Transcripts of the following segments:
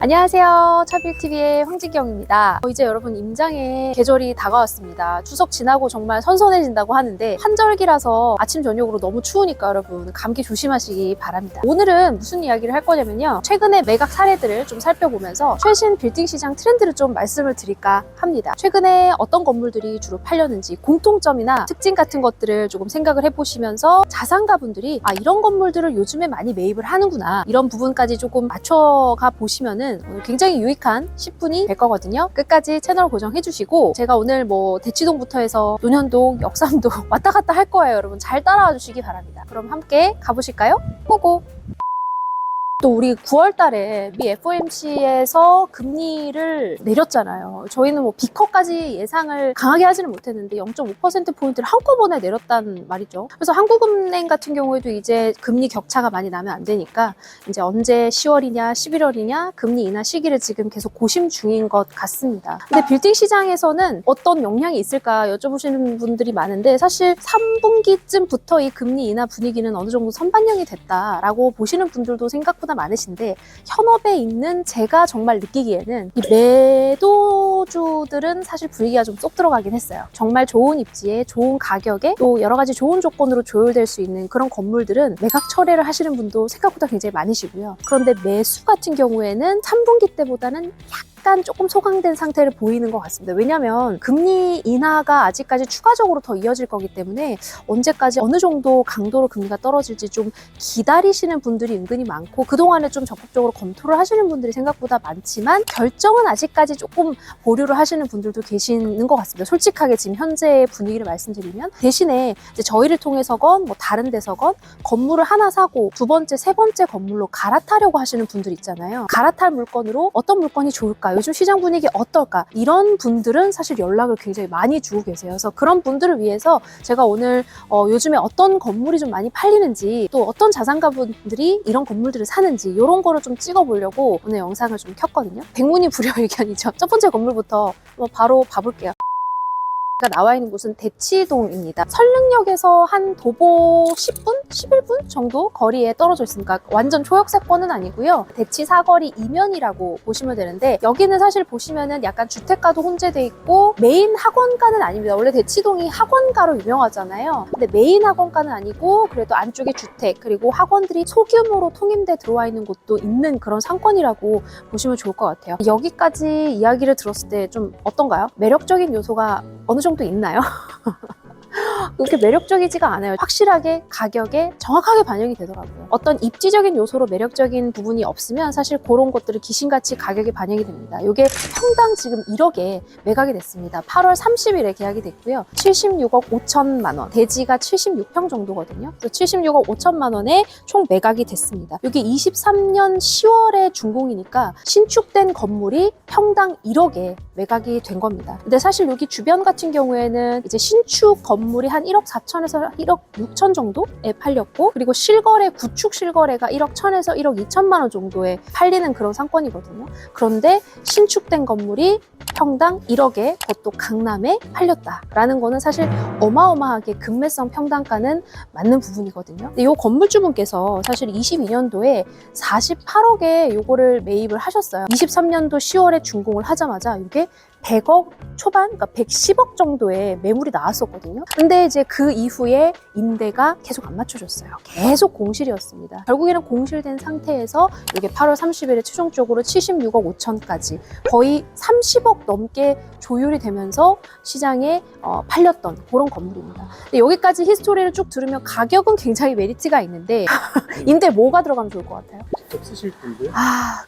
안녕하세요. 차빌TV의 황지경입니다. 이제 여러분 임장의 계절이 다가왔습니다. 추석 지나고 정말 선선해진다고 하는데 환절기라서 아침 저녁으로 너무 추우니까 여러분 감기 조심하시기 바랍니다. 오늘은 무슨 이야기를 할 거냐면요. 최근의 매각 사례들을 좀 살펴보면서 최신 빌딩 시장 트렌드를 좀 말씀을 드릴까 합니다. 최근에 어떤 건물들이 주로 팔렸는지 공통점이나 특징 같은 것들을 조금 생각을 해보시면서 자산가분들이 이런 건물들을 요즘에 많이 매입을 하는구나, 이런 부분까지 조금 맞춰가 보시면은 오늘 굉장히 유익한 10분이 될 거거든요. 끝까지 채널 고정해주시고, 제가 오늘 대치동부터 해서 논현동, 역삼동 왔다 갔다 할 거예요. 여러분 잘 따라와 주시기 바랍니다. 그럼 함께 가보실까요? 고고! 또 우리 9월 달에 미 FOMC에서 금리를 내렸잖아요. 저희는 B컷까지 예상을 강하게 하지는 못했는데 0.5%포인트를 한꺼번에 내렸단 말이죠. 그래서 한국은행 같은 경우에도 이제 금리 격차가 많이 나면 안 되니까 이제 언제 10월이냐 11월이냐 금리 인하 시기를 지금 계속 고심 중인 것 같습니다. 근데 빌딩 시장에서는 어떤 영향이 있을까 여쭤보시는 분들이 많은데, 사실 3분기쯤부터 이 금리 인하 분위기는 어느 정도 선반영이 됐다라고 보시는 분들도 생각보다 많으신데, 현업에 있는 제가 정말 느끼기에는 이 매도주들은 사실 분위기가 좀 쏙 들어가긴 했어요. 정말 좋은 입지에 좋은 가격에 또 여러 가지 좋은 조건으로 조율될 수 있는 그런 건물들은 매각 철회를 하시는 분도 생각보다 굉장히 많으시고요. 그런데 매수 같은 경우에는 3분기 때보다는 약간 조금 소강된 상태를 보이는 것 같습니다. 왜냐하면 금리 인하가 아직까지 추가적으로 더 이어질 거기 때문에 언제까지 어느 정도 강도로 금리가 떨어질지 좀 기다리시는 분들이 은근히 많고, 그동안에 좀 적극적으로 검토를 하시는 분들이 생각보다 많지만 결정은 아직까지 조금 보류를 하시는 분들도 계시는 것 같습니다. 솔직하게 지금 현재의 분위기를 말씀드리면, 대신에 이제 저희를 통해서건 다른 데서건 건물을 하나 사고 두 번째, 세 번째 건물로 갈아타려고 하시는 분들 있잖아요. 갈아탈 물건으로 어떤 물건이 좋을까? 요즘 시장 분위기 어떨까? 이런 분들은 사실 연락을 굉장히 많이 주고 계세요. 그래서 그런 분들을 위해서 제가 오늘 요즘에 어떤 건물이 좀 많이 팔리는지, 또 어떤 자산가분들이 이런 건물들을 사는지, 이런 거를 좀 찍어보려고 오늘 영상을 좀 켰거든요. 백문이 불여일견이죠. 첫 번째 건물부터 바로 봐볼게요. 나와 있는 곳은 대치동입니다. 설릉역에서 한 도보 10분? 11분 정도 거리에 떨어져 있으니까 완전 초역세권은 아니고요. 대치 사거리 이면이라고 보시면 되는데, 여기는 사실 보시면은 약간 주택가도 혼재돼 있고 메인 학원가는 아닙니다. 원래 대치동이 학원가로 유명하잖아요. 근데 메인 학원가는 아니고 그래도 안쪽에 주택 그리고 학원들이 소규모로 통임돼 들어와 있는 곳도 있는 그런 상권이라고 보시면 좋을 것 같아요. 여기까지 이야기를 들었을 때 좀 어떤가요? 매력적인 요소가 어느 정도 있나요? 그렇게 매력적이지가 않아요. 확실하게 가격에 정확하게 반영이 되더라고요. 어떤 입지적인 요소로 매력적인 부분이 없으면 사실 그런 것들을 귀신같이 가격에 반영이 됩니다. 이게 평당 지금 1억에 매각이 됐습니다. 8월 30일에 계약이 됐고요. 76억 5천만 원, 대지가 76평 정도거든요. 그래서 76억 5천만 원에 총 매각이 됐습니다. 이게 23년 10월에 준공이니까 신축된 건물이 평당 1억에 매각이 된 겁니다. 근데 사실 여기 주변 같은 경우에는 이제 신축 건물이 한 1억 4천에서 1억 6천 정도에 팔렸고, 그리고 실거래, 구축 실거래가 1억 1천에서 1억 2천만 원 정도에 팔리는 그런 상권이거든요. 그런데 신축된 건물이 평당 1억에 그것도 강남에 팔렸다라는 거는 사실 어마어마하게 금매성 평당가는 맞는 부분이거든요. 근데 이 건물주분께서 사실 22년도에 48억에 요거를 매입을 하셨어요. 23년도 10월에 준공을 하자마자 이게 100억 초반, 그러니까 110억 정도의 매물이 나왔었거든요. 근데 이제 그 이후에 임대가 계속 안 맞춰졌어요. 계속 공실이었습니다. 결국에는 공실된 상태에서 이게 8월 30일에 최종적으로 76억 5천까지 거의 30억 넘게 조율이 되면서 시장에 팔렸던 그런 건물입니다. 근데 여기까지 히스토리를 쭉 들으면 가격은 굉장히 메리트가 있는데 임대 뭐가 들어가면 좋을 것 같아요? 직접 쓰실 분들?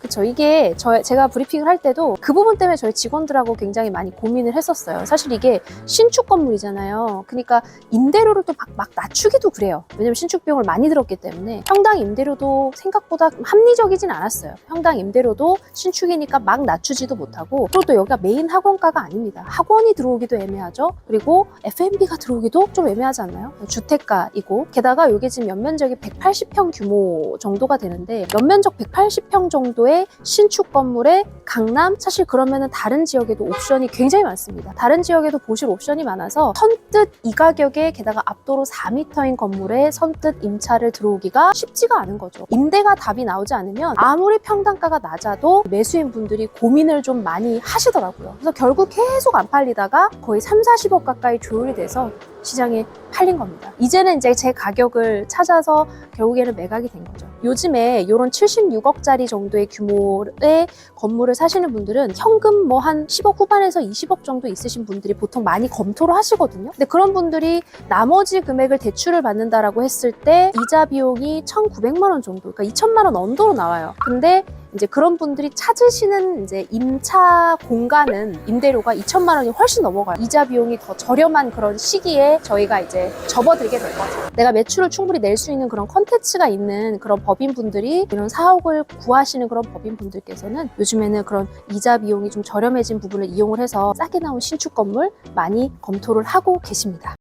그쵸. 이게 제가 브리핑을 할 때도 그 부분 때문에 저희 직원들하고 굉장히 많이 고민을 했었어요. 사실 이게 신축 건물이잖아요. 그러니까 임대료를 또 막 낮추기도 그래요. 왜냐면 신축 비용을 많이 들었기 때문에 평당 임대료도 생각보다 합리적이진 않았어요. 평당 임대료도 신축이니까 막 낮추지도 못하고, 그리고 또 여기가 메인 학원가가 아닙니다. 학원이 들어오기도 애매하죠. 그리고 F&B가 들어오기도 좀 애매하지 않나요? 주택가이고, 게다가 이게 지금 연면적이 180평 규모 정도가 되는데, 연면적 180평 정도의 신축 건물에 강남, 사실 그러면은 다른 지역에도 옵션이 굉장히 많습니다. 다른 지역에도 보실 옵션이 많아서 선뜻 이 가격에 게다가 압도로 4m인 건물에 선뜻 임차를 들어오기가 쉽지가 않은 거죠. 임대가 답이 나오지 않으면 아무리 평당가가 낮아도 매수인 분들이 고민을 좀 많이 하시더라고요. 그래서 결국 계속 안 팔리다가 거의 3, 40억 가까이 조율이 돼서 시장에 팔린 겁니다. 이제는 이제 제 가격을 찾아서 결국에는 매각이 된 거죠. 요즘에 이런 76억짜리 정도의 규모의 건물을 사시는 분들은 현금 뭐 한 10억 후반에서 20억 정도 있으신 분들이 보통 많이 검토를 하시거든요. 근데 그런 분들이 나머지 금액을 대출을 받는다라고 했을 때 이자 비용이 1,900만 원 정도, 그러니까 2천만 원 언더로 나와요. 근데 이제 그런 분들이 찾으시는 이제 임차 공간은 임대료가 2천만 원이 훨씬 넘어가요. 이자 비용이 더 저렴한 그런 시기에 저희가 이제 접어들게 될 거죠. 내가 매출을 충분히 낼 수 있는 그런 컨텐츠가 있는 그런 법인분들이 이런 사옥을 구하시는 그런 법인분들께서는 요즘에는 그런 이자 비용이 좀 저렴해진 부분을 이용을 해서 싸게 나온 신축 건물 많이 검토를 하고 계십니다.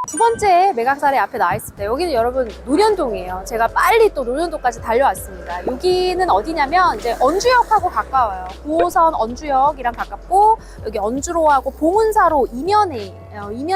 두 번째 매각 사례 앞에 나와 있습니다. 여기는 여러분 논현동이에요. 제가 빨리 또 논현동까지 달려왔습니다. 여기는 어디냐면 이제 언주역하고 가까워요. 9호선 언주역이랑 가깝고 여기 언주로하고 봉은사로 이면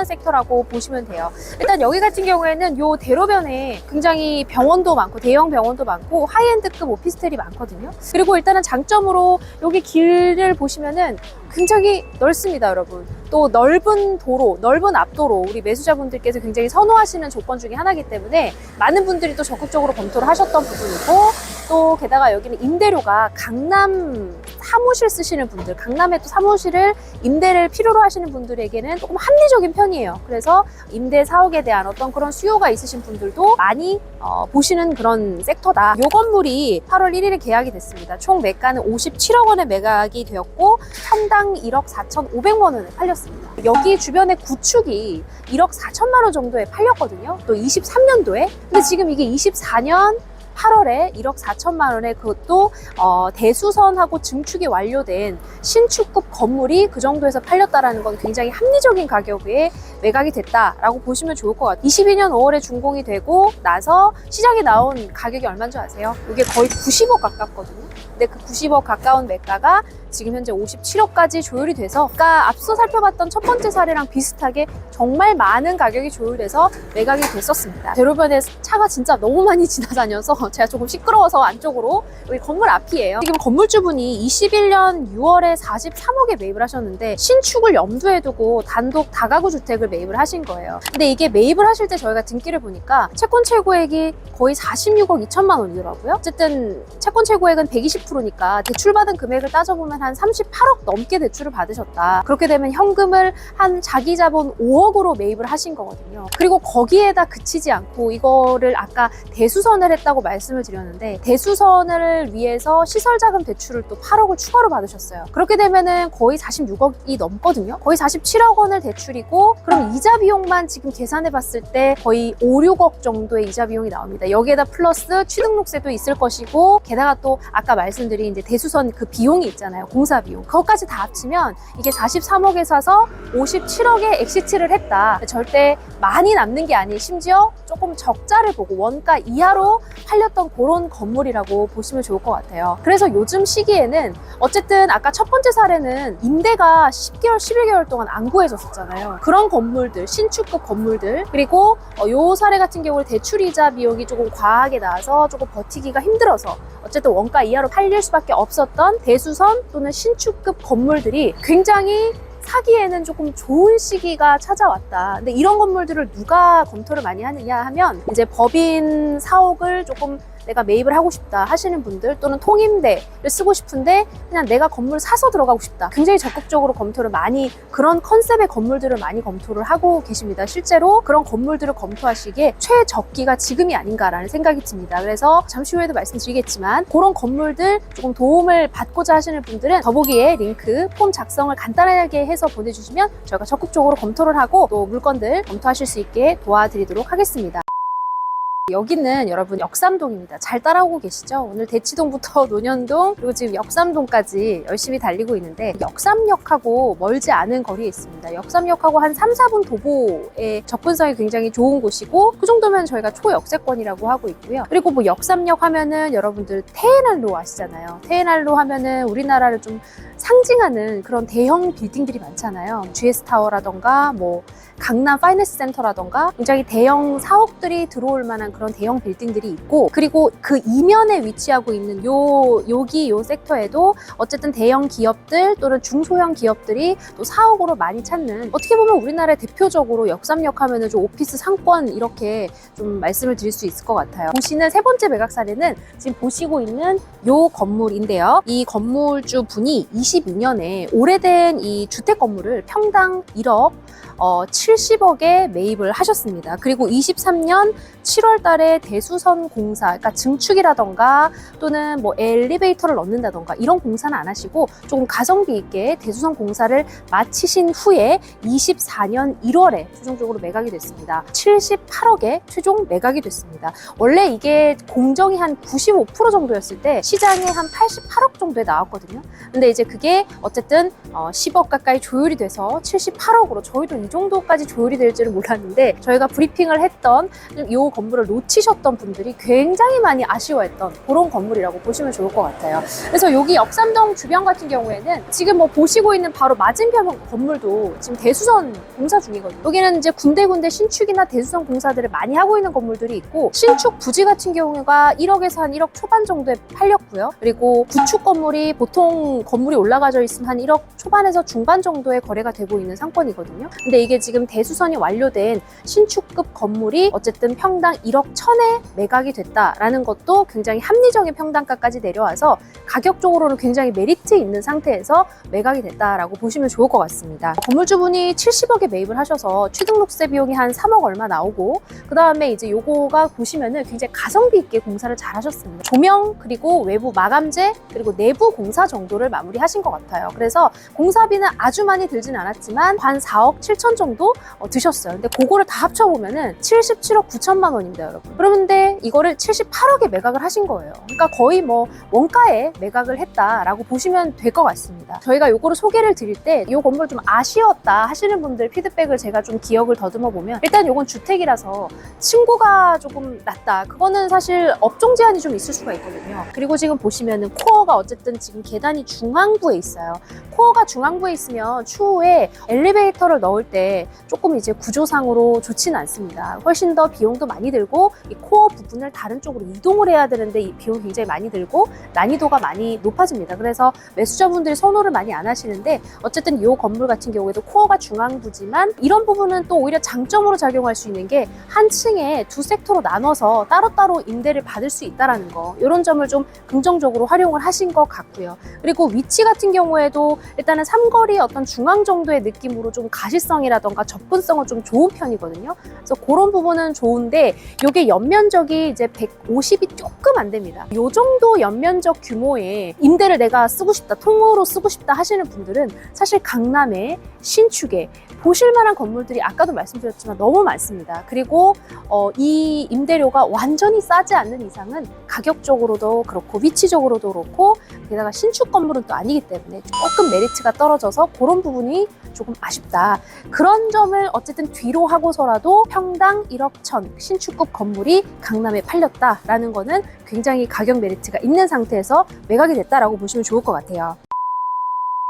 섹터라고 보시면 돼요. 일단 여기 같은 경우에는 요 대로변에 굉장히 병원도 많고 대형 병원도 많고 하이엔드급 오피스텔이 많거든요. 그리고 일단은 장점으로 여기 길을 보시면은 굉장히 넓습니다, 여러분. 또 넓은 도로, 넓은 앞도로 우리 매수자분들께서 굉장히 선호하시는 조건 중에 하나이기 때문에 많은 분들이 또 적극적으로 검토를 하셨던 부분이고, 또 게다가 여기는 임대료가 강남 사무실 쓰시는 분들, 강남에 또 사무실을 임대를 필요로 하시는 분들에게는 조금 합리적인 편이에요. 그래서 임대 사옥에 대한 어떤 그런 수요가 있으신 분들도 많이 보시는 그런 섹터다. 이 건물이 8월 1일에 계약이 됐습니다. 총 매가는 57억 원에 매각이 되었고 평당 1억 4,500만 원에 팔렸습니다. 여기 주변에 구축이 1억 4천만 원 정도에 팔렸거든요. 또 23년도에. 근데 지금 이게 24년 8월에 1억 4천만 원에 그것도 대수선하고 증축이 완료된 신축급 건물이 그 정도에서 팔렸다라는 건 굉장히 합리적인 가격에 매각이 됐다라고 보시면 좋을 것 같아요. 22년 5월에 준공이 되고 나서 시장에 나온 가격이 얼마인 줄 아세요? 이게 거의 90억 가깝거든요. 근데 그 90억 가까운 매가가 지금 현재 57억까지 조율이 돼서 아까 앞서 살펴봤던 첫 번째 사례랑 비슷하게 정말 많은 가격이 조율돼서 매각이 됐었습니다. 대로변에 차가 진짜 너무 많이 지나다녀서 제가 조금 시끄러워서 안쪽으로 여기 건물 앞이에요. 지금 건물주분이 21년 6월에 43억에 매입을 하셨는데 신축을 염두에 두고 단독 다가구 주택을 매입을 하신 거예요. 근데 이게 매입을 하실 때 저희가 등기를 보니까 채권 최고액이 거의 46억 2천만 원이더라고요. 어쨌든 채권 최고액은 120%니까 대출받은 금액을 따져보면 한 38억 넘게 대출을 받으셨다. 그렇게 되면 현금을 한 자기 자본 5억으로 매입을 하신 거거든요. 그리고 거기에다 그치지 않고 이거를 아까 대수선을 했다고 말씀을 드렸는데 대수선을 위해서 시설자금 대출을 또 8억을 추가로 받으셨어요. 그렇게 되면은 거의 46억이 넘거든요. 거의 47억 원을 대출이고 그럼 이자 비용만 지금 계산해 봤을 때 거의 5, 6억 정도의 이자 비용이 나옵니다. 여기에다 플러스 취등록세도 있을 것이고 게다가 또 아까 말씀드린 이제 대수선 그 비용이 있잖아요. 공사 비용. 그것까지 다 합치면 이게 43억에 사서 57억에 엑시트를 했다. 절대 많이 남는 게 아닌 심지어 조금 적자를 보고 원가 이하로 팔렸던 그런 건물이라고 보시면 좋을 것 같아요. 그래서 요즘 시기에는 어쨌든 아까 첫 번째 사례는 임대가 10개월, 11개월 동안 안 구해졌었잖아요. 그런 건물들, 신축급 건물들 그리고 요 사례 같은 경우는 대출이자 비용이 조금 과하게 나와서 조금 버티기가 힘들어서 어쨌든 원가 이하로 팔릴 수밖에 없었던 대수선 또는 신축급 건물들이 굉장히 사기에는 조금 좋은 시기가 찾아왔다. 근데 이런 건물들을 누가 검토를 많이 하느냐 하면 이제 법인 사옥을 조금 내가 매입을 하고 싶다 하시는 분들 또는 통임대를 쓰고 싶은데 그냥 내가 건물 사서 들어가고 싶다. 굉장히 적극적으로 검토를 많이 그런 컨셉의 건물들을 많이 검토를 하고 계십니다. 실제로 그런 건물들을 검토하시기에 최적기가 지금이 아닌가라는 생각이 듭니다. 그래서 잠시 후에도 말씀드리겠지만 그런 건물들 조금 도움을 받고자 하시는 분들은 더보기에 링크 폼 작성을 간단하게 해서 보내주시면 저희가 적극적으로 검토를 하고 또 물건들 검토하실 수 있게 도와드리도록 하겠습니다. 여기는 여러분 역삼동입니다. 잘 따라오고 계시죠? 오늘 대치동부터 논현동 그리고 지금 역삼동까지 열심히 달리고 있는데 역삼역하고 멀지 않은 거리에 있습니다. 역삼역하고 한 3, 4분 도보의 접근성이 굉장히 좋은 곳이고 그 정도면 저희가 초역세권이라고 하고 있고요. 그리고 뭐 역삼역 하면은 여러분들 태해난로 아시잖아요. 태해난로 하면은 우리나라를 좀 상징하는 그런 대형 빌딩들이 많잖아요. GS타워라던가 뭐 강남 파이낸스 센터라던가 굉장히 대형 사옥들이 들어올 만한 그런 대형 빌딩들이 있고, 그리고 그 이면에 위치하고 있는 여기 요 섹터에도 어쨌든 대형 기업들 또는 중소형 기업들이 또 사옥으로 많이 찾는, 어떻게 보면 우리나라의 대표적으로 역삼역 하면은 좀 오피스 상권 이렇게 좀 말씀을 드릴 수 있을 것 같아요. 보시는 세 번째 매각 사례는 지금 보시고 있는 요 건물인데요. 이 건물주 분이 22년에 오래된 이 주택 건물을 평당 1억 70억에 매입을 하셨습니다. 그리고 23년 7월 달에 대수선 공사, 그러니까 증축이라던가 또는 뭐 엘리베이터를 넣는다던가 이런 공사는 안 하시고 조금 가성비 있게 대수선 공사를 마치신 후에 24년 1월에 최종적으로 매각이 됐습니다. 78억에 최종 매각이 됐습니다. 원래 이게 공정이 한 95% 정도였을 때 시장에 한 88억 정도에 나왔거든요. 근데 이제 그게 어쨌든 10억 가까이 조율이 돼서 78억으로, 저희도 이 정도까지 조율이 될 줄은 몰랐는데 저희가 브리핑을 했던 이 건물을 놓치셨던 분들이 굉장히 많이 아쉬워했던 그런 건물이라고 보시면 좋을 것 같아요. 그래서 여기 역삼동 주변 같은 경우에는 지금 뭐 보시고 있는 바로 맞은편 건물도 지금 대수선 공사 중이거든요. 여기는 이제 군데군데 신축이나 대수선 공사들을 많이 하고 있는 건물들이 있고, 신축 부지 같은 경우가 1억에서 한 1억 초반 정도에 팔렸고요. 그리고 구축 건물이 보통 건물이 올라가져 있으면 한 1억 초반에서 중반 정도의 거래가 되고 있는 상권이거든요. 근데 이게 지금 대수선이 완료된 신축급 건물이 어쨌든 평당 1억 1천에 매각이 됐다라는 것도 굉장히 합리적인 평당가까지 내려와서 가격적으로는 굉장히 메리트 있는 상태에서 매각이 됐다라고 보시면 좋을 것 같습니다. 건물주분이 70억에 매입을 하셔서 취등록세 비용이 한 3억 얼마 나오고, 그 다음에 이제 요거가 보시면은 굉장히 가성비 있게 공사를 잘 하셨습니다. 조명, 그리고 외부 마감재, 그리고 내부 공사 정도를 마무리하신 것 같아요. 그래서 공사비는 아주 많이 들진 않았지만 한 4억 7천 정도 드셨어요. 근데 그거를 다 합쳐보면은 77억 9천만 원입니다, 여러분. 그런데 이거를 78억에 매각을 하신 거예요. 그러니까 거의 뭐 원가에 매각을 했다라고 보시면 될 것 같습니다. 저희가 요거를 소개를 드릴 때 이 건물 좀 아쉬웠다 하시는 분들 피드백을 제가 좀 기억을 더듬어 보면, 일단 요건 주택이라서 층고가 조금 낮다. 그거는 사실 업종 제한이 좀 있을 수가 있거든요. 그리고 지금 보시면은 코어가 어쨌든 지금 계단이 중앙부에 있어요. 코어가 중앙부에 있으면 추후에 엘리베이터를 넣을 때 조금 이제 구조상으로 좋지는 않습니다. 훨씬 더 비용도 많이 들고, 이 코어 부분을 다른 쪽으로 이동을 해야 되는데 이 비용이 굉장히 많이 들고 난이도가 많이 높아집니다. 그래서 매수자분들이 선호를 많이 안 하시는데, 어쨌든 이 건물 같은 경우에도 코어가 중앙부지만 이런 부분은 또 오히려 장점으로 작용할 수 있는 게 한 층에 두 섹터로 나눠서 따로따로 임대를 받을 수 있다는 거, 이런 점을 좀 긍정적으로 활용을 하신 것 같고요. 그리고 위치 같은 경우에도 일단은 삼거리 어떤 중앙 정도의 느낌으로 좀 가시성이라던가 접근성은 좀 좋은 편이거든요. 그래서 그런 부분은 좋은데, 이게 연면적이 이제 150이 조금 안 됩니다. 이 정도 연면적 규모의 임대를 내가 쓰고 싶다, 통으로 쓰고 싶다 하시는 분들은 사실 강남의 신축에 보실 만한 건물들이 아까도 말씀드렸지만 너무 많습니다. 그리고 이 임대료가 완전히 싸지 않는 이상은 가격적으로도 그렇고 위치적으로도 그렇고, 게다가 신축 건물은 또 아니기 때문에 조금 메리트가 떨어져서 그런 부분이 조금 아쉽다. 그런 점을 어쨌든 뒤로 하고서라도 평당 1억 1천 신축급 건물이 강남에 팔렸다라는 거는 굉장히 가격 메리트가 있는 상태에서 매각이 됐다라고 보시면 좋을 것 같아요.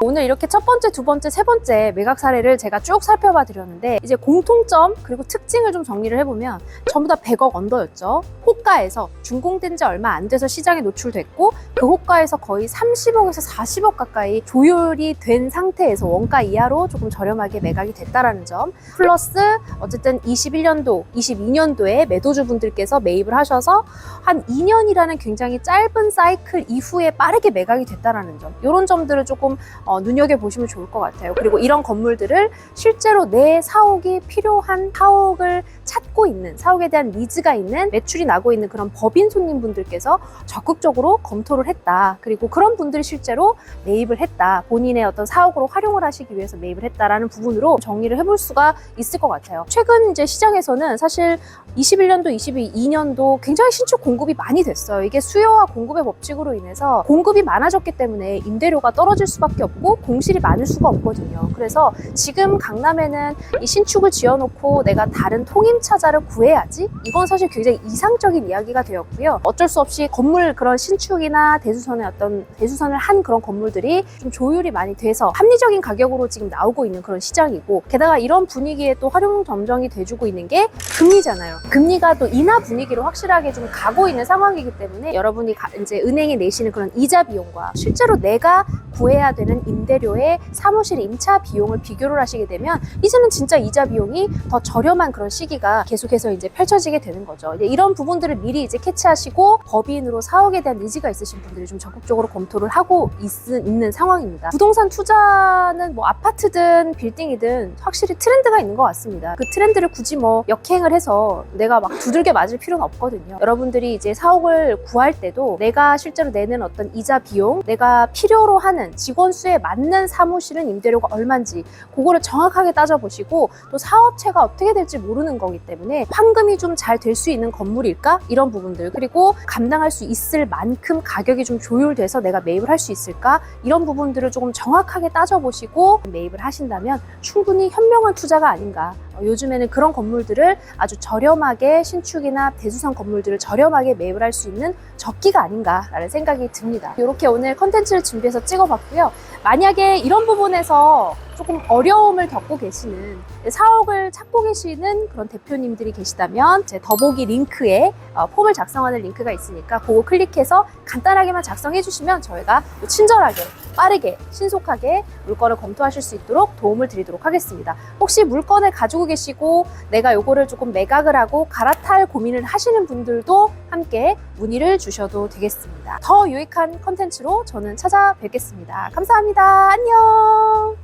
오늘 이렇게 첫 번째, 두 번째, 세 번째 매각 사례를 제가 쭉 살펴봐 드렸는데, 이제 공통점 그리고 특징을 좀 정리를 해보면 전부 다 100억 언더였죠. 호가에서 준공된 지 얼마 안 돼서 시장에 노출됐고, 그 호가에서 거의 30억에서 40억 가까이 조율이 된 상태에서 원가 이하로 조금 저렴하게 매각이 됐다라는 점, 플러스 어쨌든 21년도, 22년도에 매도주분들께서 매입을 하셔서 한 2년이라는 굉장히 짧은 사이클 이후에 빠르게 매각이 됐다라는 점, 이런 점들을 조금 눈여겨보시면 좋을 것 같아요. 그리고 이런 건물들을 실제로 내 사옥이 필요한, 사옥을 찾고 있는, 사옥에 대한 니즈가 있는, 매출이 나고 있는 그런 법인 손님분들께서 적극적으로 검토를 했다. 그리고 그런 분들이 실제로 매입을 했다. 본인의 어떤 사옥으로 활용을 하시기 위해서 매입을 했다라는 부분으로 정리를 해볼 수가 있을 것 같아요. 최근 이제 시장에서는 사실 21년도, 22년도 굉장히 신축 공급이 많이 됐어요. 이게 수요와 공급의 법칙으로 인해서 공급이 많아졌기 때문에 임대료가 떨어질 수밖에 없고, 없고 공실이 많을 수가 없거든요. 그래서 지금 강남에는 이 신축을 지어놓고 내가 다른 통임차자를 구해야지? 이건 사실 굉장히 이상적인 이야기가 되었고요. 어쩔 수 없이 건물 그런 신축이나 대수선을 한 그런 건물들이 좀 조율이 많이 돼서 합리적인 가격으로 지금 나오고 있는 그런 시장이고, 게다가 이런 분위기에 또 활용 점정이 돼주고 있는 게 금리잖아요. 금리가 또 인하 분위기로 확실하게 좀 가고 있는 상황이기 때문에 여러분이 이제 은행에 내시는 그런 이자 비용과 실제로 내가 구해야 되는 임대료의 사무실 임차 비용을 비교를 하시게 되면 이제는 진짜 이자 비용이 더 저렴한 그런 시기가 계속해서 이제 펼쳐지게 되는 거죠. 이제 이런 부분들을 미리 이제 캐치하시고 법인으로 사옥에 대한 의지가 있으신 분들이 좀 적극적으로 검토를 하고 있는 상황입니다. 부동산 투자는 뭐 아파트든 빌딩이든 확실히 트렌드가 있는 것 같습니다. 그 트렌드를 굳이 뭐 역행을 해서 내가 막 두들겨 맞을 필요는 없거든요. 여러분들이 이제 사옥을 구할 때도 내가 실제로 내는 어떤 이자 비용, 내가 필요로 하는 직원 수에 맞는 사무실은 임대료가 얼마인지 그거를 정확하게 따져보시고, 또 사업체가 어떻게 될지 모르는 거기 때문에 환급이 좀 잘 될 수 있는 건물일까? 이런 부분들, 그리고 감당할 수 있을 만큼 가격이 좀 조율돼서 내가 매입을 할 수 있을까? 이런 부분들을 조금 정확하게 따져보시고 매입을 하신다면 충분히 현명한 투자가 아닌가. 요즘에는 그런 건물들을 아주 저렴하게, 신축이나 대수선 건물들을 저렴하게 매입을 할 수 있는 적기가 아닌가라는 생각이 듭니다. 이렇게 오늘 컨텐츠를 준비해서 찍어봤고요. 만약에 이런 부분에서 조금 어려움을 겪고 계시는, 사옥을 찾고 계시는 그런 대표님들이 계시다면 제 더보기 링크에 폼을 작성하는 링크가 있으니까 그거 클릭해서 간단하게만 작성해 주시면 저희가 친절하게, 빠르게, 신속하게 물건을 검토하실 수 있도록 도움을 드리도록 하겠습니다. 혹시 물건을 가지고 계시고 내가 요거를 조금 매각을 하고 갈아탈 고민을 하시는 분들도 함께 문의를 주셔도 되겠습니다. 더 유익한 컨텐츠로 저는 찾아뵙겠습니다. 감사합니다. 안녕.